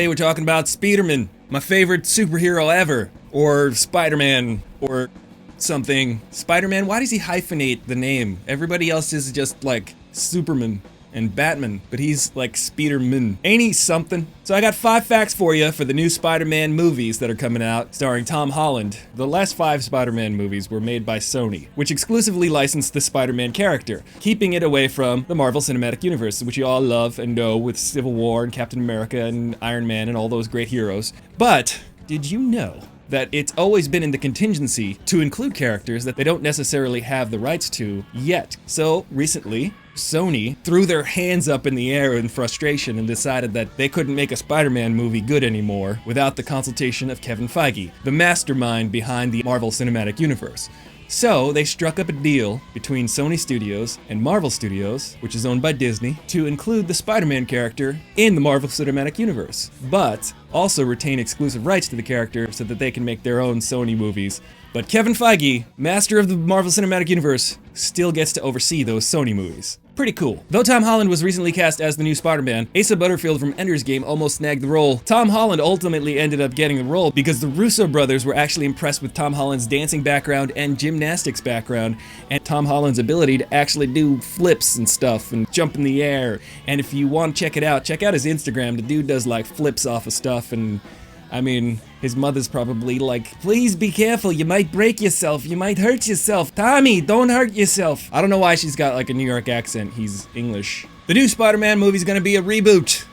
Today we're talking about Spiderman, my favorite superhero ever, or Spider-Man, or something. Spider-Man, why does he hyphenate the name? Everybody else is just like Superman and Batman, but he's like Spiderman. Ain't he something? So I got 5 facts for you for the new Spider-Man movies that are coming out, starring Tom Holland. The last 5 Spider-Man movies were made by Sony, which exclusively licensed the Spider-Man character, keeping it away from the Marvel Cinematic Universe, which you all love and know with Civil War and Captain America and Iron Man and all those great heroes. But did you know that it's always been in the contingency to include characters that they don't necessarily have the rights to yet? So recently, Sony threw their hands up in the air in frustration and decided that they couldn't make a Spider-Man movie good anymore without the consultation of Kevin Feige, the mastermind behind the Marvel Cinematic Universe. So they struck up a deal between Sony Studios and Marvel Studios, which is owned by Disney, to include the Spider-Man character in the Marvel Cinematic Universe, but also retain exclusive rights to the character so that they can make their own Sony movies. But Kevin Feige, master of the Marvel Cinematic Universe, still gets to oversee those Sony movies. Pretty cool. Though Tom Holland was recently cast as the new Spider-Man, Asa Butterfield from Ender's Game almost snagged the role. Tom Holland ultimately ended up getting the role because the Russo brothers were actually impressed with Tom Holland's dancing background and gymnastics background, and Tom Holland's ability to actually do flips and stuff and jump in the air. And if you want to check it out, check out his Instagram. The dude does like flips off of stuff, and I mean, his mother's probably like, please be careful, you might break yourself, you might hurt yourself. Tommy, don't hurt yourself. I don't know why she's got like a New York accent, he's English. The new Spider-Man movie's gonna be a reboot.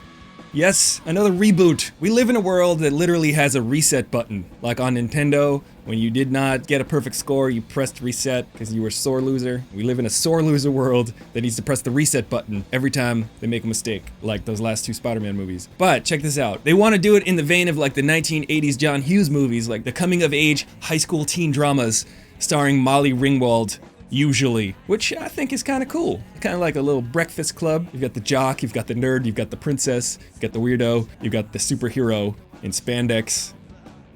Yes, another reboot. We live in a world that literally has a reset button. Like on Nintendo, when you did not get a perfect score, you pressed reset because you were a sore loser. We live in a sore loser world that needs to press the reset button every time they make a mistake, like those last 2 Spider-Man movies. But check this out. They want to do it in the vein of like the 1980s John Hughes movies, like the coming-of-age high school teen dramas starring Molly Ringwald, usually, which I think is kind of cool. Kind of like a little breakfast club. You've got the jock, you've got the nerd, you've got the princess, you've got the weirdo, you've got the superhero in spandex.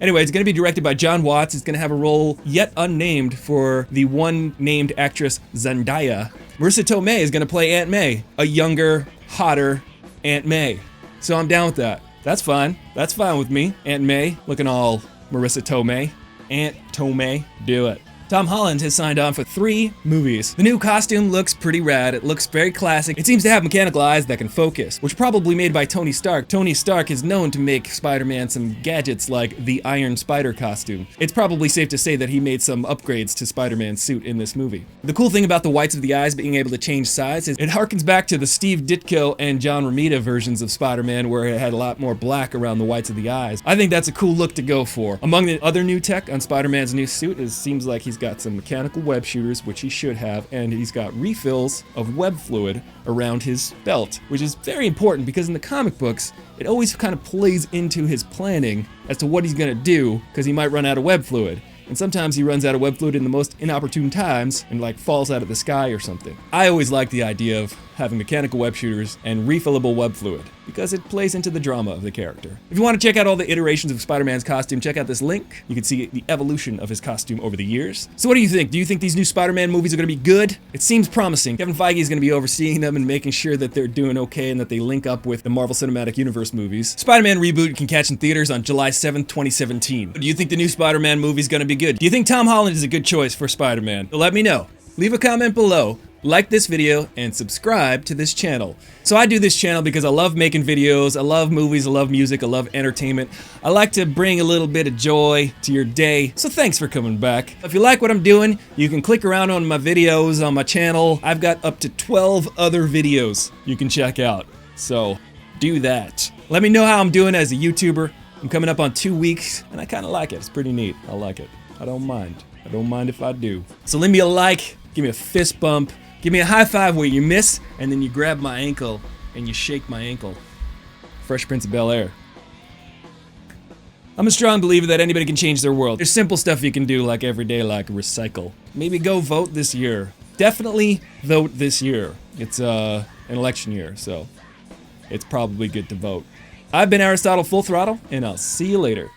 Anyway, it's going to be directed by John Watts. It's going to have a role yet unnamed for the one named actress Zendaya. Marissa Tomei is going to play Aunt May, a younger, hotter Aunt May. So I'm down with that. That's fine. That's fine with me. Aunt May, looking all Marissa Tomei. Aunt Tomei, do it. Tom Holland has signed on for 3 movies. The new costume looks pretty rad. It looks very classic. It seems to have mechanical eyes that can focus, which probably made by Tony Stark. Tony Stark is known to make Spider-Man some gadgets like the Iron Spider costume. It's probably safe to say that he made some upgrades to Spider-Man's suit in this movie. The cool thing about the whites of the eyes being able to change size is it harkens back to the Steve Ditko and John Romita versions of Spider-Man, where it had a lot more black around the whites of the eyes. I think that's a cool look to go for. Among the other new tech on Spider-Man's new suit, it seems like he's got some mechanical web shooters, which he should have, and he's got refills of web fluid around his belt, which is very important because in the comic books, it always kind of plays into his planning as to what he's gonna do, because he might run out of web fluid. And sometimes he runs out of web fluid in the most inopportune times and like falls out of the sky or something. I always like the idea of having mechanical web shooters and refillable web fluid because it plays into the drama of the character. If you want to check out all the iterations of Spider-Man's costume, check out this link. You can see the evolution of his costume over the years. So what do you think? Do you think these new Spider-Man movies are going to be good? It seems promising. Kevin Feige is going to be overseeing them and making sure that they're doing okay and that they link up with the Marvel Cinematic Universe movies. Spider-Man Reboot you can catch in theaters on July 7th, 2017. Do you think the new Spider-Man movie is going to be good? Do you think Tom Holland is a good choice for Spider-Man? So let me know. Leave a comment below, like this video, and subscribe to this channel. So I do this channel because I love making videos, I love movies, I love music, I love entertainment. I like to bring a little bit of joy to your day, so thanks for coming back. If you like what I'm doing, you can click around on my videos on my channel. I've got up to 12 other videos you can check out, so do that. Let me know how I'm doing as a YouTuber. I'm coming up on 2 weeks, and I kind of like it. It's pretty neat. I like it. I don't mind. I don't mind if I do. So leave me a like, give me a fist bump, give me a high five where you miss, and then you grab my ankle and you shake my ankle. Fresh Prince of Bel-Air. I'm a strong believer that anybody can change their world. There's simple stuff you can do like every day, like recycle. Maybe go vote this year. Definitely vote this year. It's an election year, so it's probably good to vote. I've been Aristotle Full Throttle, and I'll see you later.